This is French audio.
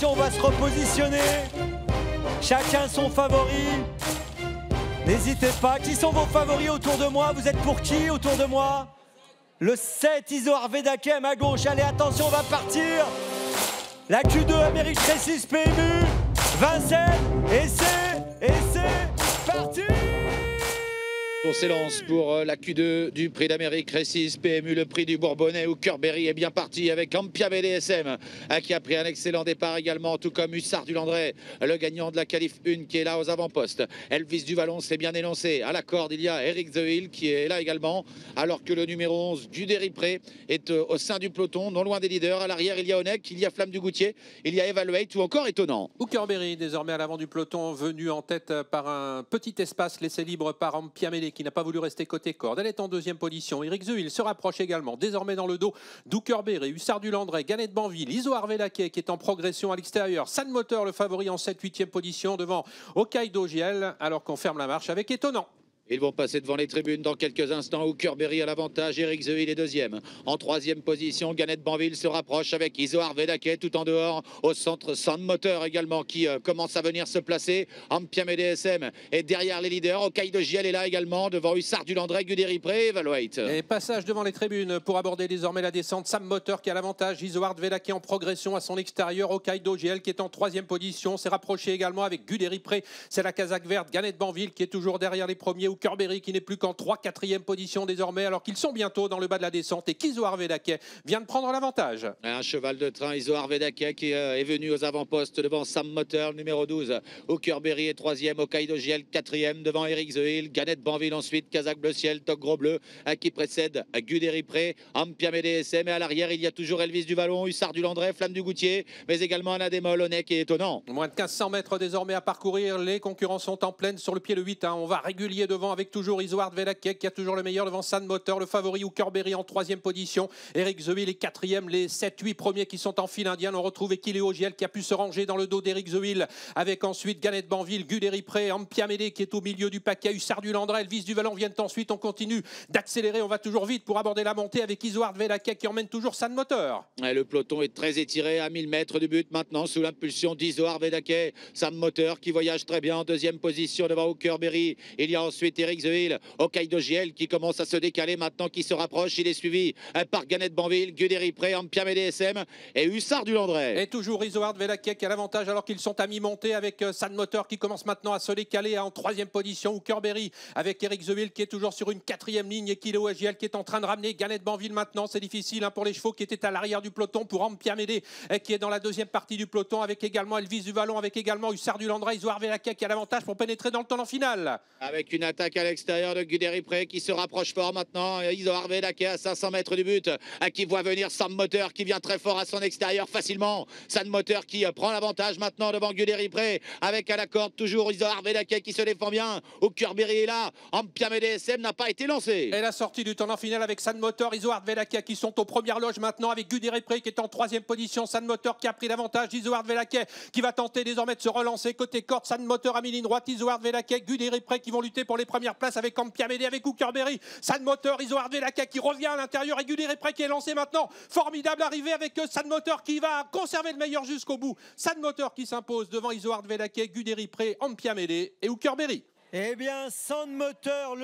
Attention, on va se repositionner. Chacun son favori. N'hésitez pas. Qui sont vos favoris autour de moi? Vous êtes pour qui autour de moi? Le 7, Iso Arvedakem à gauche. Allez, attention, on va partir. La Q2 Amérique Récis PMU. Vincennes. Et c'est parti. On s'élance pour la Q2 du prix d'Amérique Récis PMU, le prix du Bourbonnais où Curberry est bien parti avec Ampia BDSM qui a pris un excellent départ également, tout comme Hussard du Landré, le gagnant de la qualif 1 qui est là aux avant-postes. Elvis du Vallon s'est bien élancé. À la corde, il y a Eric The Hill qui est là également, alors que le numéro 11, Guderi Pré, est au sein du peloton, non loin des leaders. À l'arrière, il y a Onek, il y a Flamme du Goutier, il y a Evaluate ou encore Étonnant. Curberry désormais à l'avant du peloton, venu en tête par un petit espace laissé libre par Ampia Médé qui n'a pas voulu rester côté corde. Elle est en deuxième position. Eric The Hill se rapproche également. Désormais dans le dos, Curberry, Hussard du Landré, Ganette Banville, Iso Arvedakem qui est en progression à l'extérieur. San Moteur, le favori en 7-8e position devant Hokkaido Giel, alors qu'on ferme la marche avec Étonnant. Ils vont passer devant les tribunes dans quelques instants où Curberry a l'avantage. Eric The Hill est deuxième. En troisième position, Ganette Banville se rapproche avec Iso Arvedakem tout en dehors. Au centre, San Moteur également qui commence à venir se placer. Ampia BDSM est derrière les leaders. Hokkaido Giel est là également devant Hussard du Landré, Guderi Pré, Evaluate. Et passage devant les tribunes pour aborder désormais la descente. San Moteur qui a l'avantage. Iso Arvedakem en progression à son extérieur. Hokkaido Giel qui est en troisième position. S'est rapproché également avec Guderi Pré. C'est la casaque verte. Ganette Banville qui est toujours derrière les premiers. Curberry qui n'est plus qu'en 3-4e position désormais, alors qu'ils sont bientôt dans le bas de la descente et qu'Iso Arvedakem vient de prendre l'avantage. Un cheval de train, Iso Arvedakem qui est venu aux avant-postes devant Sam Moteur, numéro 12. Curberry est 3e, Hokkaido Giel 4e devant Eric The Hill, Ganette Banville ensuite, Kazakh Bleu Ciel, Toc Gros Bleu qui précède Guderi Pré, Ampia BDSM et à l'arrière il y a toujours Elvis du Vallon, Hussard du Landré, Flamme du Goutier, mais également Anadémol, Onek et Étonnant. Moins de 1500 mètres désormais à parcourir, les concurrents sont en pleine sur le pied le 8. On va régulier devant avec toujours Iso Arvedakem qui a toujours le meilleur devant San Moteur, le favori Curberry en 3e position. Eric The Hill est 4e, les 7-8 premiers qui sont en file indienne. On retrouve Equileo Giel qui a pu se ranger dans le dos d'Eric The Hill avec ensuite Ganette Banville, Guderi Pré, Ampia Médé qui est au milieu du paquet, Hussard du Landré, Elvis du Vallon viennent ensuite. On continue d'accélérer, on va toujours vite pour aborder la montée avec Iso Arvedakem qui emmène toujours San Moteur. Et le peloton est très étiré à 1000 mètres du but maintenant sous l'impulsion d'Iso Arvedakem. Sam Moteur qui voyage très bien en 2e position devant Curberry. Il y a ensuite Eric The Hill, Hokkaido Giel qui commence à se décaler maintenant, qui se rapproche. Il est suivi par Ganette Banville, Guderi Pré, Ampia BDSM et Hussard du Landré. Et toujours Iso Arvedakem qui a l'avantage alors qu'ils sont à mi-montée avec San Moteur qui commence maintenant à se décaler en 3e position. Curberry avec Eric The Hill qui est toujours sur une 4e ligne et Equileo Giel qui est en train de ramener Ganette Banville maintenant. C'est difficile pour les chevaux qui étaient à l'arrière du peloton, pour Ampia Médé qui est dans la 2e partie du peloton avec également Elvis du Vallon, avec également Hussard du Landré. Iso Arvedakem qui a l'avantage pour pénétrer dans le tournant final. Avec une attaque à l'extérieur de Guderi Pré qui se rapproche fort maintenant. Iso Arvedakem à 500 mètres du but qui voit venir San Moteur qui vient très fort à son extérieur facilement. San Moteur qui prend l'avantage maintenant devant Guderi Pré avec à la corde toujours Iso Arvedakem qui se défend bien. Curberry est là. Ampia BDSM n'a pas été lancé. Et la sortie du tournant final avec San Moteur, Iso Arvedakem qui sont aux premières loges maintenant avec Guderi Pré qui est en 3e position. San Moteur qui a pris l'avantage. Iso Arvedakem qui va tenter désormais de se relancer côté corde. San Moteur à mi-ligne droite. Iso Arvedakem, Guderi Pré qui vont lutter pour les premières places avec Ampia Médé, avec Curberry. San Moteur, Iso Arvedakem qui revient à l'intérieur et Guderi Pré qui est lancé maintenant. Formidable arrivée avec San Moteur qui va conserver le meilleur jusqu'au bout. San Moteur qui s'impose devant Iso Arvedakem, Guderi Pré, Ampia Médé et Curberry. Eh bien, San Moteur.